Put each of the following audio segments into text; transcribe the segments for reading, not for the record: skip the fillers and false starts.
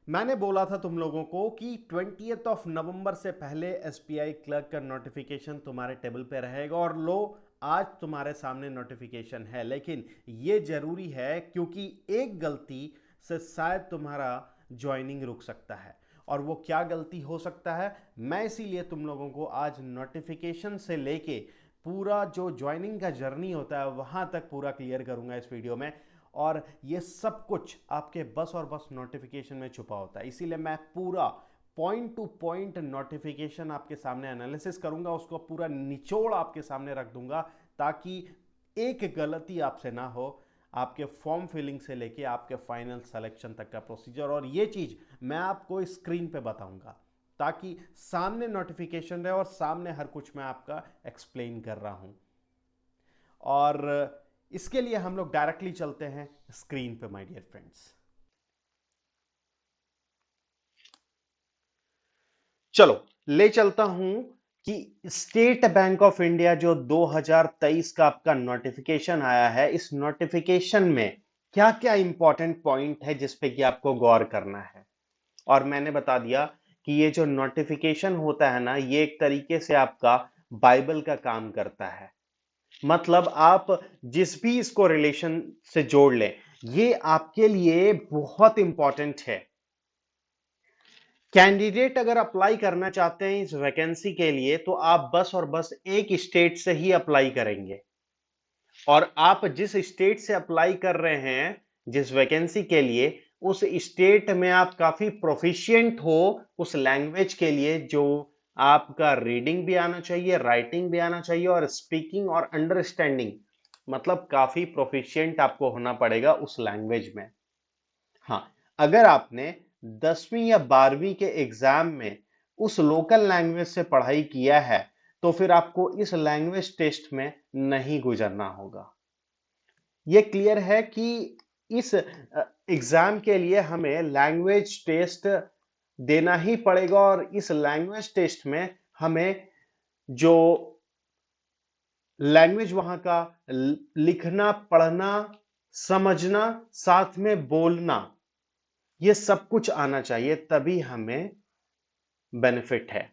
मैंने बोला था तुम लोगों को कि 20th ऑफ नवंबर से पहले एसबीआई क्लर्क का नोटिफिकेशन तुम्हारे टेबल पे रहेगा और लो आज तुम्हारे सामने नोटिफिकेशन है। लेकिन ये जरूरी है क्योंकि एक गलती से शायद तुम्हारा ज्वाइनिंग रुक सकता है। और वो क्या गलती हो सकता है, मैं इसीलिए तुम लोगों को आज नोटिफिकेशन से लेके पूरा जो ज्वाइनिंग का जर्नी होता है वहां तक पूरा क्लियर करूंगा इस वीडियो में। और ये सब कुछ आपके बस और बस नोटिफिकेशन में छुपा होता है, इसीलिए मैं पूरा पॉइंट टू पॉइंट नोटिफिकेशन आपके सामने एनालिसिस करूंगा, उसको पूरा निचोड़ आपके सामने रख दूंगा ताकि एक गलती आपसे ना हो आपके फॉर्म फिलिंग से लेके आपके फाइनल सिलेक्शन तक का प्रोसीजर। और ये चीज मैं आपको स्क्रीन पे बताऊंगा ताकि सामने नोटिफिकेशन रहे और सामने हर कुछ मैं आपका एक्सप्लेन कर रहा हूं। और इसके लिए हम लोग डायरेक्टली चलते हैं स्क्रीन पे माय डियर फ्रेंड्स। चलो ले चलता हूं कि स्टेट बैंक ऑफ इंडिया जो 2023 का आपका नोटिफिकेशन आया है, इस नोटिफिकेशन में क्या क्या इंपॉर्टेंट पॉइंट है जिस पे कि आपको गौर करना है। और मैंने बता दिया कि ये जो नोटिफिकेशन होता है ना, ये एक तरीके से आपका बाइबल का काम करता है। मतलब आप जिस भी इसको रिलेशन से जोड़ लें, ये आपके लिए बहुत इंपॉर्टेंट है। कैंडिडेट अगर अप्लाई करना चाहते हैं इस वैकेंसी के लिए तो आप बस और बस एक स्टेट से ही अप्लाई करेंगे। और आप जिस स्टेट से अप्लाई कर रहे हैं जिस वैकेंसी के लिए, उस स्टेट में आप काफी प्रोफिशिएंट हो उस लैंग्वेज के लिए, जो आपका रीडिंग भी आना चाहिए, राइटिंग भी आना चाहिए और स्पीकिंग और अंडरस्टैंडिंग, मतलब काफी प्रोफिशिएंट आपको होना पड़ेगा उस लैंग्वेज में। हाँ, अगर आपने 10वीं या 12वीं के एग्जाम में उस लोकल लैंग्वेज से पढ़ाई किया है तो फिर आपको इस लैंग्वेज टेस्ट में नहीं गुजरना होगा। ये क्लियर है कि इस एग्जाम के लिए हमें लैंग्वेज टेस्ट देना ही पड़ेगा और इस लैंग्वेज टेस्ट में हमें जो लैंग्वेज वहां का लिखना, पढ़ना, समझना, साथ में बोलना, ये सब कुछ आना चाहिए, तभी हमें बेनिफिट है।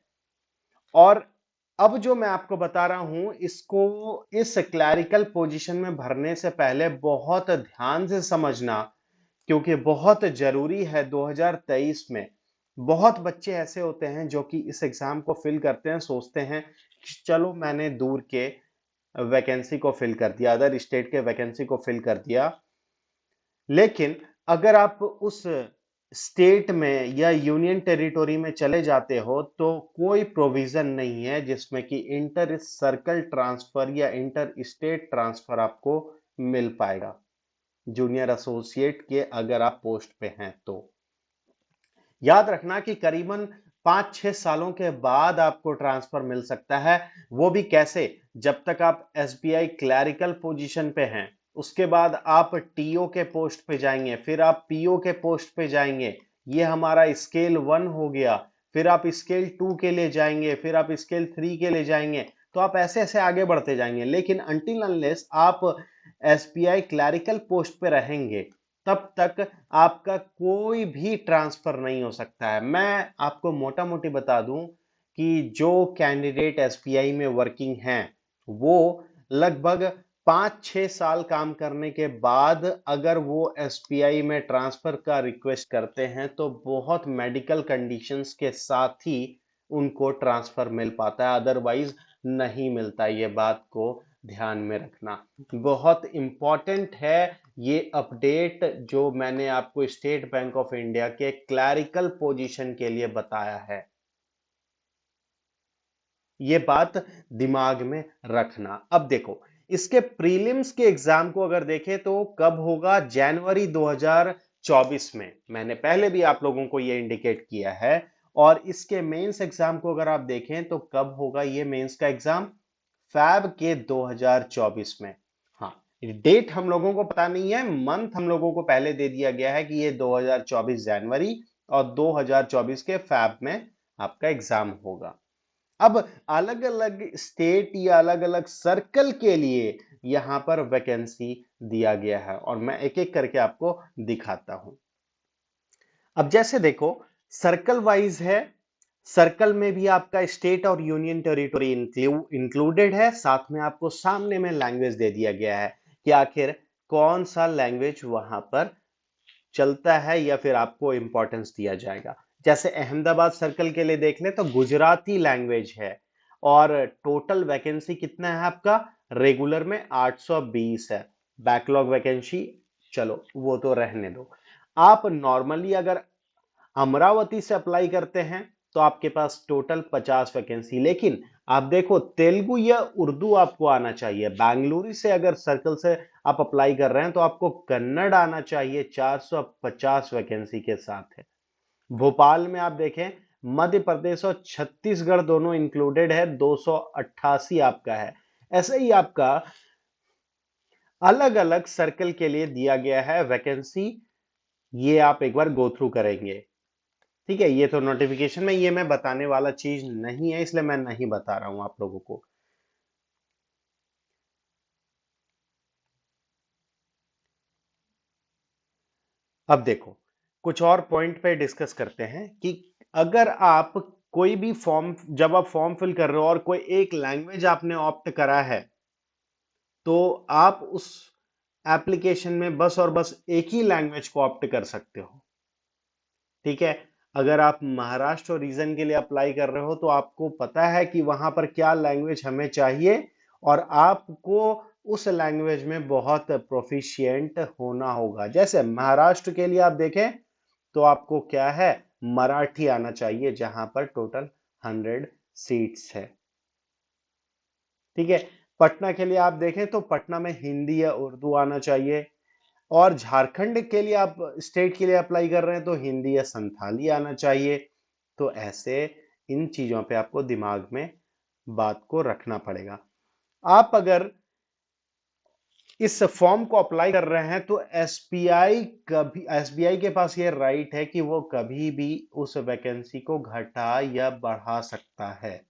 और अब जो मैं आपको बता रहा हूं, इसको इस क्लैरिकल पोजीशन में भरने से पहले बहुत ध्यान से समझना, क्योंकि बहुत जरूरी है। 2023 में बहुत बच्चे ऐसे होते हैं जो कि इस एग्जाम को फिल करते हैं, सोचते हैं कि चलो मैंने दूर के वैकेंसी को फिल कर दिया, अदर स्टेट के वैकेंसी को फिल कर दिया। लेकिन अगर आप उस स्टेट में या यूनियन टेरिटोरी में चले जाते हो तो कोई प्रोविजन नहीं है जिसमें कि इंटर सर्कल ट्रांसफर या इंटर स्टेट ट्रांसफर आपको मिल पाएगा जूनियर एसोसिएट के, अगर आप पोस्ट पे हैं तो। याद रखना कि करीबन 5-6 सालों के बाद आपको ट्रांसफर मिल सकता है। वो भी कैसे, जब तक आप एसबीआई क्लैरिकल पोजीशन पे हैं, उसके बाद आप टीओ के पोस्ट पे जाएंगे, फिर आप पीओ के पोस्ट पे जाएंगे। ये हमारा स्केल 1 हो गया। फिर आप स्केल 2 के लिए जाएंगे, फिर आप स्केल 3 के लिए जाएंगे। तो आप ऐसे ऐसे आगे बढ़ते जाएंगे, लेकिन अनटिल अनलेस आप एसबीआई क्लैरिकल पोस्ट पे रहेंगे तब तक आपका कोई भी ट्रांसफर नहीं हो सकता है। मैं आपको मोटा मोटी बता दूं कि जो कैंडिडेट एसबीआई में वर्किंग हैं, वो लगभग 5-6 साल काम करने के बाद अगर वो एसबीआई में ट्रांसफर का रिक्वेस्ट करते हैं तो बहुत मेडिकल कंडीशंस के साथ ही उनको ट्रांसफर मिल पाता है, अदरवाइज नहीं मिलता। ये बात को ध्यान में रखना बहुत इंपॉर्टेंट है। ये अपडेट जो मैंने आपको स्टेट बैंक ऑफ इंडिया के क्लैरिकल पोजीशन के लिए बताया है, ये बात दिमाग में रखना। अब देखो, इसके प्रीलिम्स के एग्जाम को अगर देखें तो कब होगा, जनवरी 2024 में। मैंने पहले भी आप लोगों को ये इंडिकेट किया है। और इसके मेंस एग्जाम को अगर आप देखें तो कब होगा ये मेंस का एग्जाम, फैब के 2024 में। हाँ, डेट हम लोगों को पता नहीं है, मंथ हम लोगों को पहले दे दिया गया है कि ये 2024 जनवरी और 2024 के फैब में आपका एग्जाम होगा। अब अलग अलग स्टेट या अलग अलग सर्कल के लिए यहां पर वैकेंसी दिया गया है और मैं एक एक करके आपको दिखाता हूं। अब जैसे देखो, सर्कल वाइज है, सर्कल में भी आपका स्टेट और यूनियन टेरिटोरी इंक्लूडेड है, साथ में आपको सामने में लैंग्वेज दे दिया गया है कि आखिर कौन सा लैंग्वेज वहां पर चलता है या फिर आपको इंपॉर्टेंस दिया जाएगा। जैसे अहमदाबाद सर्कल के लिए देख ले तो गुजराती लैंग्वेज है, और टोटल वैकेंसी कितना है आपका, रेगुलर में 820 है, बैकलॉग वैकेंसी चलो वो तो रहने दो। आप नॉर्मली अगर अमरावती से अप्लाई करते हैं तो आपके पास टोटल 50 वैकेंसी, लेकिन आप देखो तेलुगु या उर्दू आपको आना चाहिए। बेंगलुरु से अगर सर्कल से आप अप्लाई कर रहे हैं तो आपको कन्नड़ आना चाहिए, 450 वैकेंसी के साथ है। भोपाल में आप देखें, मध्य प्रदेश और छत्तीसगढ़ दोनों इंक्लूडेड है, 288 आपका है। ऐसे ही आपका अलग अलग सर्कल के लिए दिया गया है वैकेंसी, ये आप एक बार गो थ्रू करेंगे। ठीक है, ये तो नोटिफिकेशन में ये मैं बताने वाला चीज नहीं है, इसलिए मैं नहीं बता रहा हूं आप लोगों को। अब देखो, कुछ और पॉइंट पे डिस्कस करते हैं कि अगर आप कोई भी फॉर्म, जब आप फॉर्म फिल कर रहे हो और कोई एक लैंग्वेज आपने ऑप्ट करा है, तो आप उस एप्लीकेशन में बस और बस एक ही लैंग्वेज को ऑप्ट कर सकते हो। ठीक है, अगर आप महाराष्ट्र रीजन के लिए अप्लाई कर रहे हो तो आपको पता है कि वहां पर क्या लैंग्वेज हमें चाहिए, और आपको उस लैंग्वेज में बहुत प्रोफिशिएंट होना होगा। जैसे महाराष्ट्र के लिए आप देखें तो आपको क्या है, मराठी आना चाहिए, जहां पर टोटल 100 सीट्स है। ठीक है, पटना के लिए आप देखें तो पटना में हिंदी या उर्दू आना चाहिए, और झारखंड के लिए आप स्टेट के लिए अप्लाई कर रहे हैं तो हिंदी या संथाली आना चाहिए। तो ऐसे इन चीजों पे आपको दिमाग में बात को रखना पड़ेगा। आप अगर इस फॉर्म को अप्लाई कर रहे हैं तो एसबीआई के पास ये राइट है कि वो कभी भी उस वैकेंसी को घटा या बढ़ा सकता है।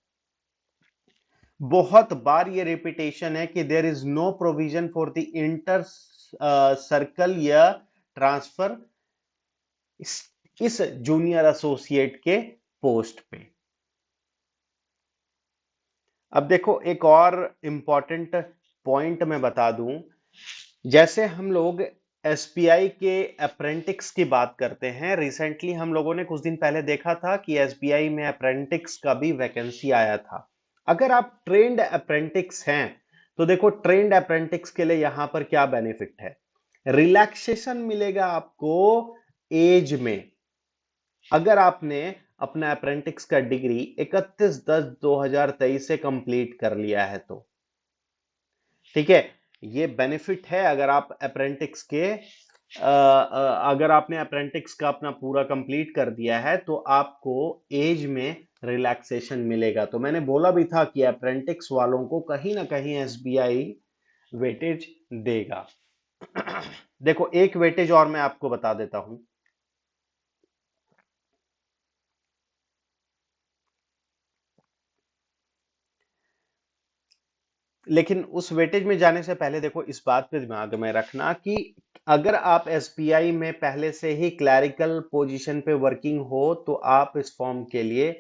बहुत बार ये रिपीटेशन है कि there is no provision for the inter circle या ट्रांसफर इस जूनियर एसोसिएट के पोस्ट पे। अब देखो, एक और इंपॉर्टेंट पॉइंट मैं बता दूं, जैसे हम लोग एसबीआई के अप्रेंटिक्स की बात करते हैं, रिसेंटली हम लोगों ने कुछ दिन पहले देखा था कि एसबीआई में अप्रेंटिक्स का भी वैकेंसी आया था। अगर आप ट्रेंड अप्रेंटिक्स हैं तो देखो, ट्रेंड अप्रेंटिक्स के लिए यहां पर क्या बेनिफिट है, रिलैक्सेशन मिलेगा आपको एज में। अगर आपने अपना अप्रेंटिक्स का डिग्री 31/10/2023 से कंप्लीट कर लिया है तो ठीक है, ये बेनिफिट है। अगर आप अप्रेंटिक्स के अगर आपने अप्रेंटिक्स का अपना पूरा कंप्लीट कर दिया है तो आपको एज में रिलैक्सेशन मिलेगा। तो मैंने बोला भी था कि अप्रेंटिक्स वालों को कहीं ना कहीं एसबीआई वेटेज देगा। देखो, एक वेटेज और मैं आपको बता देता हूं। लेकिन उस वेटेज में जाने से पहले देखो, इस बात पे दिमाग में रखना कि अगर आप एसबीआई में पहले से ही क्लैरिकल पोजीशन पे वर्किंग हो तो आप इस फॉर्म के लिए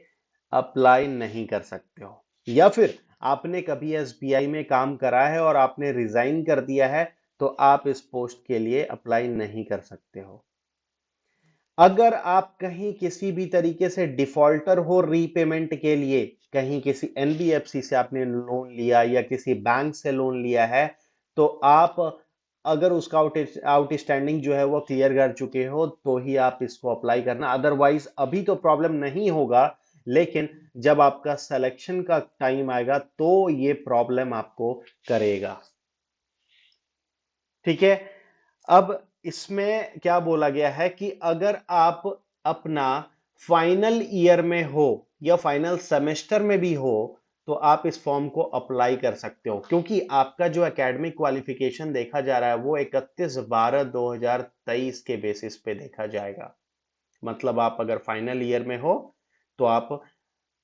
अप्लाई नहीं कर सकते हो, या फिर आपने कभी एसबीआई में काम करा है और आपने रिजाइन कर दिया है तो आप इस पोस्ट के लिए अप्लाई नहीं कर सकते हो। अगर आप कहीं किसी भी तरीके से डिफॉल्टर हो रीपेमेंट के लिए, कहीं किसी एनबीएफसी से आपने लोन लिया या किसी बैंक से लोन लिया है, तो आप अगर उसका आउटस्टैंडिंग जो है वो क्लियर कर चुके हो तो ही आप इसको अप्लाई करना। अदरवाइज अभी तो प्रॉब्लम नहीं होगा, लेकिन जब आपका सिलेक्शन का टाइम आएगा तो ये प्रॉब्लम आपको करेगा। ठीक है, अब इसमें क्या बोला गया है कि अगर आप अपना फाइनल ईयर में हो या फाइनल सेमेस्टर में भी हो तो आप इस फॉर्म को अप्लाई कर सकते हो, क्योंकि आपका जो एकेडमिक क्वालिफिकेशन देखा जा रहा है वो 31/12/2023 के बेसिस पे देखा जाएगा। मतलब आप अगर फाइनल ईयर में हो तो आप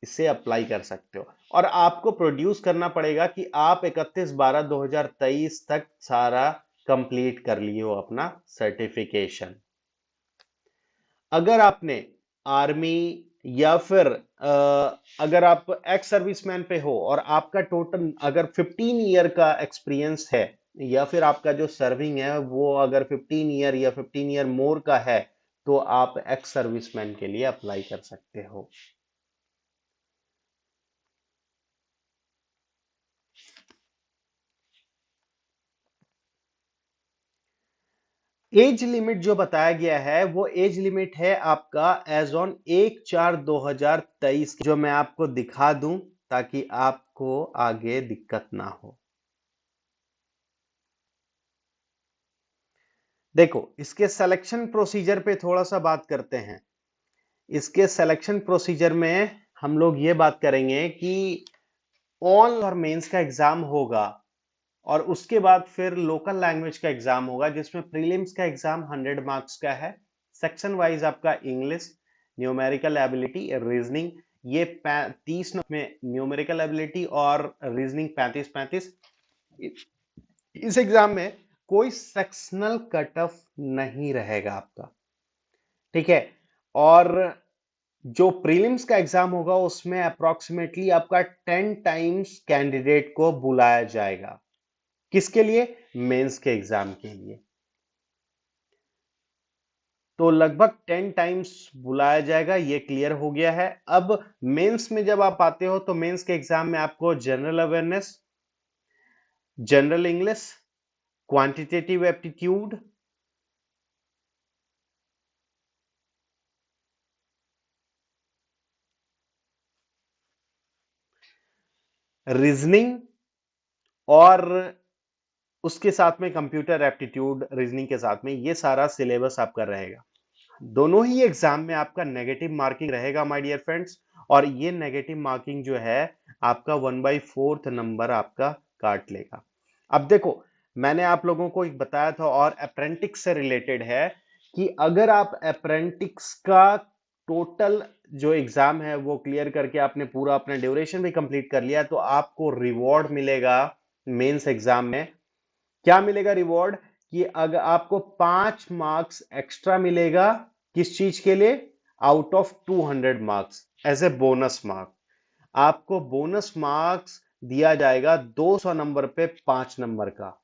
इसे अप्लाई कर सकते हो, और आपको प्रोड्यूस करना पड़ेगा कि आप 31/12/2023 तक सारा कंप्लीट कर लिए हो अपना सर्टिफिकेशन। अगर आपने आर्मी या फिर अगर आप एक्स सर्विसमैन पे हो और आपका टोटल अगर 15 ईयर का एक्सपीरियंस है, या फिर आपका जो सर्विंग है वो अगर 15 ईयर या 15 ईयर मोर का है, तो आप एक्स सर्विसमैन के लिए अप्लाई कर सकते हो। एज लिमिट जो बताया गया है वो एज लिमिट है आपका एज ऑन 1/4/2023, जो मैं आपको दिखा दूं ताकि आपको आगे दिक्कत ना हो। देखो, इसके सिलेक्शन प्रोसीजर पे थोड़ा सा बात करते हैं। इसके सिलेक्शन प्रोसीजर में हम लोग ये बात करेंगे कि ऑल और मेंस का एग्जाम होगा, और उसके बाद फिर लोकल लैंग्वेज का एग्जाम होगा, जिसमें प्रीलिम्स का एग्जाम 100 मार्क्स का है। सेक्शन वाइज आपका इंग्लिश, न्यूमेरिकल एबिलिटी, रीजनिंग, ये 30 में न्यूमेरिकल एबिलिटी और रीजनिंग 35-35। इस एग्जाम में कोई सेक्शनल कट ऑफ नहीं रहेगा आपका, ठीक है। और जो प्रीलिम्स का एग्जाम होगा उसमें अप्रोक्सीमेटली आपका 10 टाइम्स कैंडिडेट को बुलाया जाएगा। किसके लिए? मेंस के एग्जाम के लिए। तो लगभग 10 टाइम्स बुलाया जाएगा, ये क्लियर हो गया है। अब मेंस में जब आप आते हो तो मेंस के एग्जाम में आपको general awareness, general English, quantitative aptitude, reasoning, और उसके साथ में कंप्यूटर एप्टीट्यूड, रीजनिंग के साथ में ये सारा सिलेबस आपका रहेगा। दोनों ही एग्जाम में आपका नेगेटिव मार्किंग रहेगा माय डियर फ्रेंड्स, और ये नेगेटिव मार्किंग जो है आपका 1/4 नंबर आपका काट लेगा। अब देखो, मैंने आप लोगों को एक बताया था और अप्रेंटिक्स से रिलेटेड है कि अगर आप अप्रेंटिक्स का टोटल जो एग्जाम है वो क्लियर करके आपने पूरा अपना ड्यूरेशन भी कंप्लीट कर लिया, तो आपको रिवॉर्ड मिलेगा मेंस एग्जाम में। क्या मिलेगा रिवॉर्ड? कि अगर आपको 5 मार्क्स एक्स्ट्रा मिलेगा, किस चीज के लिए? Out of 200 marks as a bonus mark. आपको बोनस मार्क्स दिया जाएगा 200 नंबर पे 5 नंबर का,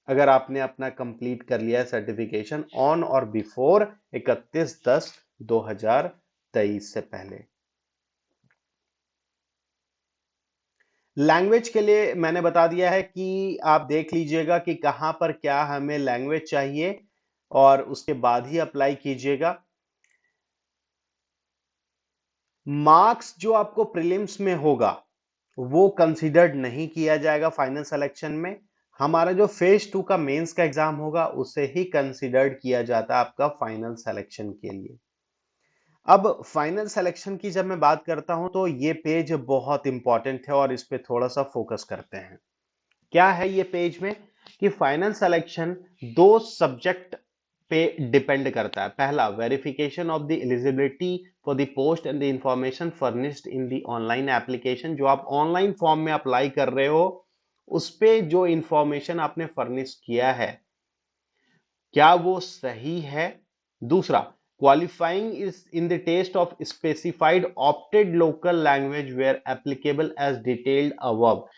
अगर आपने अपना कंप्लीट कर लिया सर्टिफिकेशन ऑन और बिफोर 31/10/2023 से पहले। लैंग्वेज के लिए मैंने बता दिया है कि आप देख लीजिएगा कि कहां पर क्या हमें लैंग्वेज चाहिए, और उसके बाद ही अप्लाई कीजिएगा। मार्क्स जो आपको प्रीलिम्स में होगा वो कंसीडर्ड नहीं किया जाएगा फाइनल सिलेक्शन में। हमारा जो फेज 2 का मेंस का एग्जाम होगा उसे ही कंसीडर्ड किया जाता है आपका फाइनल सिलेक्शन के लिए। अब फाइनल सिलेक्शन की जब मैं बात करता हूं तो ये पेज बहुत इंपॉर्टेंट है और इस पे थोड़ा सा फोकस करते हैं। क्या है ये पेज में? कि फाइनल सिलेक्शन 2 सब्जेक्ट पे डिपेंड करता है। पहला, verification of the eligibility for the post and the information furnished in the online application. जो आप ऑनलाइन फॉर्म में अप्लाई कर रहे हो उस पे जो इंफॉर्मेशन आपने फर्निश किया है क्या वो सही है? दूसरा, qualifying is in the test of specified opted local language where applicable as detailed above.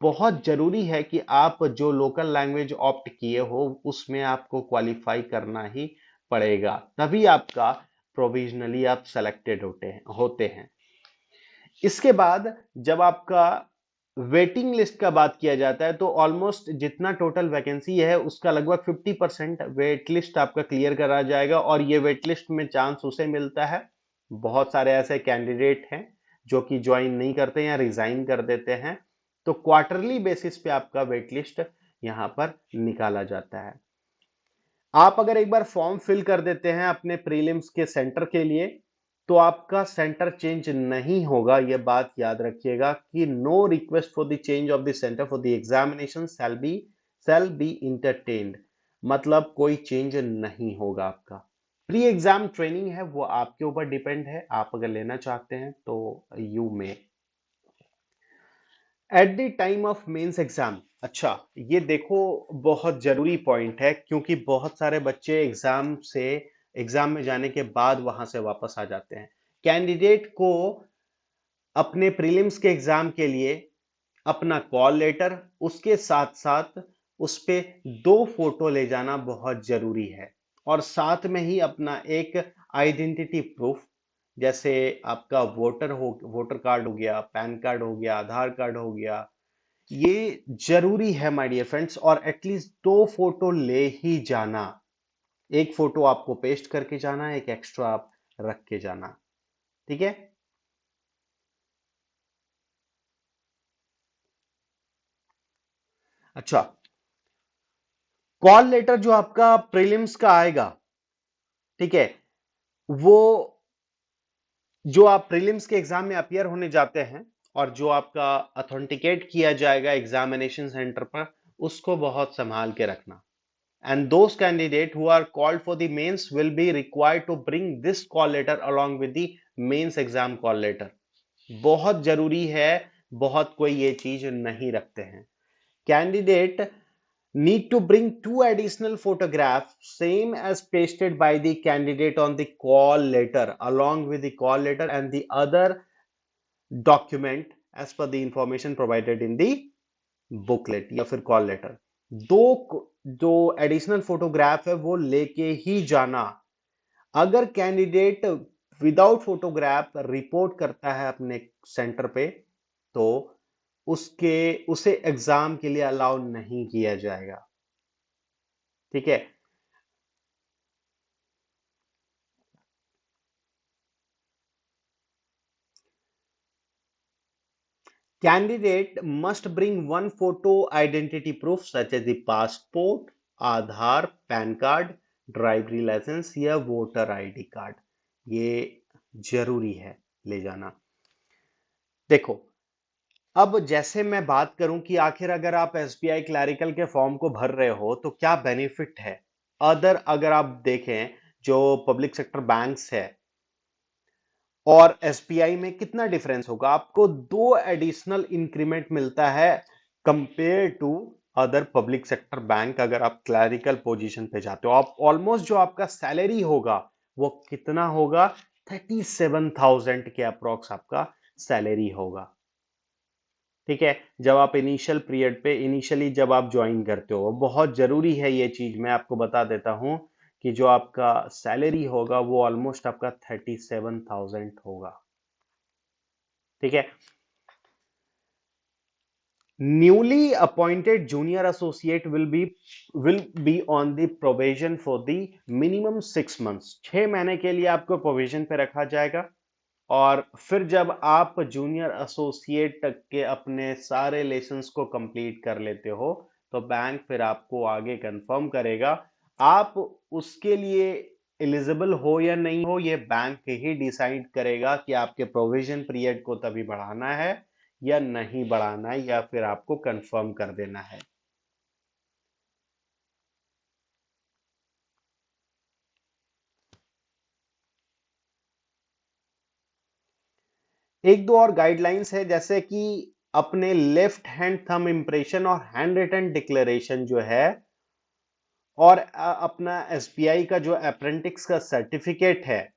बहुत जरूरी है कि आप जो लोकल लैंग्वेज ऑप्ट किए हो उसमें आपको क्वालिफाई करना ही पड़ेगा, तभी आपका प्रोविजनली आप सेलेक्टेड होते हैं। इसके बाद जब आपका वेटिंग लिस्ट का बात किया जाता है तो ऑलमोस्ट जितना टोटल वैकेंसी है उसका लगभग 50% वेट लिस्ट आपका क्लियर करा जाएगा, और ये वेट लिस्ट में चांस उसे मिलता है, बहुत सारे ऐसे कैंडिडेट हैं जो कि ज्वाइन नहीं करते या रिजाइन कर देते हैं, तो क्वार्टरली बेसिस पे आपका वेट लिस्ट यहां पर निकाला जाता है। आप अगर एक बार फॉर्म फिल कर देते हैं अपने प्रीलिम्स के सेंटर के लिए तो आपका सेंटर चेंज नहीं होगा। यह बात याद रखिएगा कि no request for the change of the centre for the examination shall be entertained, मतलब कोई चेंज नहीं होगा। आपका प्री एग्जाम ट्रेनिंग है वो आपके ऊपर डिपेंड है, आप अगर लेना चाहते हैं तो यू में। At the time of mains exam, अच्छा ये देखो बहुत जरूरी पॉइंट है क्योंकि बहुत सारे बच्चे एग्जाम से एग्जाम में जाने के बाद वहां से वापस आ जाते हैं। कैंडिडेट को अपने प्रीलिम्स के एग्जाम के लिए अपना कॉल लेटर, उसके साथ साथ उस पे 2 फोटो ले जाना बहुत जरूरी है, और साथ में ही अपना एक आइडेंटिटी प्रूफ, जैसे आपका वोटर कार्ड हो गया, पैन कार्ड हो गया, आधार कार्ड हो गया, ये जरूरी है माय डियर फ्रेंड्स। और एटलीस्ट 2 फोटो ले ही जाना। एक फोटो आपको पेस्ट करके जाना, एक एक्स्ट्रा आप रख के जाना। ठीक है। अच्छा, कॉल लेटर जो आपका प्रीलिम्स का आएगा, ठीक है, वो जो आप प्रीलिम्स के एग्जाम में अपियर होने जाते हैं और जो आपका ऑथेंटिकेट किया जाएगा एग्जामिनेशन सेंटर पर, उसको बहुत संभाल के रखना। And those candidate who are called for the mains will be required to bring this call letter along with the mains exam call letter। बहुत जरूरी है, बहुत कोई ये चीज नहीं रखते हैं। Candidate need to bring 2 additional photographs same as pasted by the candidate on the call letter along with the call letter and the other document as per the information provided in the booklet या फिर call letter. जो additional photograph है वो लेके ही जाना। अगर candidate without photograph report करता है अपने सेंटर पे, तो उसे एग्जाम के लिए अलाउ नहीं किया जाएगा। ठीक है। Candidate must bring 1 photo identity proof such as the passport, Aadhaar, PAN card, driving licence या वोटर आईडी कार्ड। ये जरूरी है ले जाना। देखो, अब जैसे मैं बात करूं कि आखिर अगर आप एसबीआई क्लैरिकल के फॉर्म को भर रहे हो तो क्या बेनिफिट है। अगर आप देखें, जो पब्लिक सेक्टर बैंक्स है और एसबीआई में कितना डिफरेंस होगा, आपको 2 एडिशनल इंक्रीमेंट मिलता है compare to other public sector bank. अगर आप क्लैरिकल पोजीशन पे जाते हो, आप ऑलमोस्ट जो आपका सैलरी होगा वो कितना होगा, 37,000 के अप्रोक्स आपका सैलरी होगा। ठीक है। जब आप इनिशियल पीरियड पे इनिशियली जब आप ज्वाइन करते हो, बहुत जरूरी है ये चीज, मैं आपको बता देता हूं कि जो आपका सैलरी होगा वो ऑलमोस्ट आपका 37,000 होगा। ठीक है। Newly appointed junior associate will be on the provision for the minimum 6 months. 6 महीने के लिए आपको प्रोविजन पे रखा जाएगा, और फिर जब आप जूनियर एसोसिएट तक के अपने सारे लेसन्स को कंप्लीट कर लेते हो, तो बैंक फिर आपको आगे कंफर्म करेगा। आप उसके लिए एलिजिबल हो या नहीं हो, ये बैंक ही डिसाइड करेगा कि आपके प्रोविजन पीरियड को तभी बढ़ाना है या नहीं बढ़ाना है, या फिर आपको कंफर्म कर देना है। एक दो और गाइडलाइंस है, जैसे कि अपने लेफ्ट हैंड थंब इंप्रेशन और हैंड रिटन डिक्लेरेशन जो है, और अपना एसबीआई का जो अप्रेंटिस का सर्टिफिकेट है,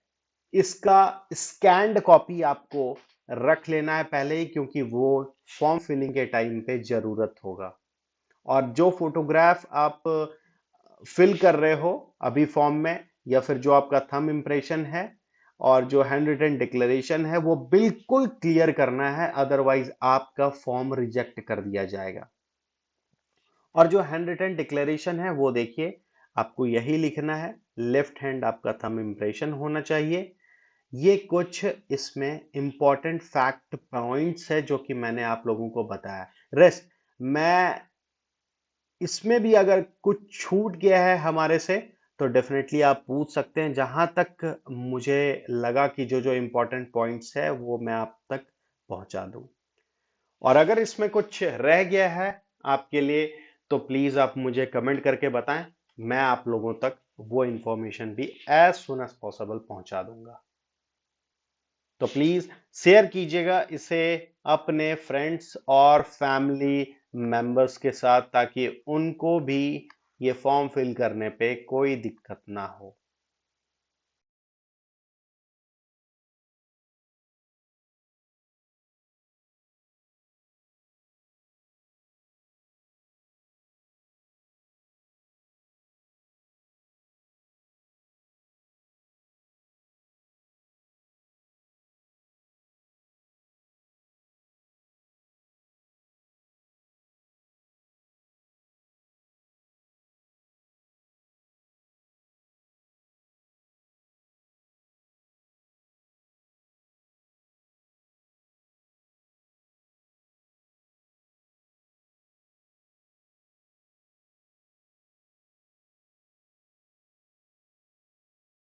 इसका स्कैन्ड कॉपी आपको रख लेना है पहले ही, क्योंकि वो फॉर्म फिलिंग के टाइम पे जरूरत होगा। और जो फोटोग्राफ आप फिल कर रहे हो अभी फॉर्म में, या फिर जो आपका थंब इंप्रेशन है और जो हैंड रिटन डिक्लेरेशन है, वो बिल्कुल क्लियर करना है, अदरवाइज आपका फॉर्म रिजेक्ट कर दिया जाएगा। और जो हैंड रिटन डिक्लेरेशन है वो देखिए, आपको यही लिखना है, लेफ्ट हैंड आपका थंब इंप्रेशन होना चाहिए। ये कुछ इसमें इंपॉर्टेंट फैक्ट पॉइंट्स है जो कि मैंने आप लोगों को बताया। रेस्ट मैं इसमें भी अगर कुछ छूट गया है हमारे से, तो डेफिनेटली आप पूछ सकते हैं। जहां तक मुझे लगा कि जो जो इंपॉर्टेंट पॉइंट्स है वो मैं आप तक पहुंचा दूं, और अगर इसमें कुछ रह गया है आपके लिए, तो प्लीज आप मुझे कमेंट करके बताएं। मैं आप लोगों तक वो इंफॉर्मेशन भी एज सुन एज पॉसिबल पहुंचा दूंगा। तो प्लीज शेयर कीजिएगा इसे अपने फ्रेंड्स और फैमिली मेंबर्स के साथ, ताकि उनको भी ये फॉर्म फिल करने पे कोई दिक्कत ना हो।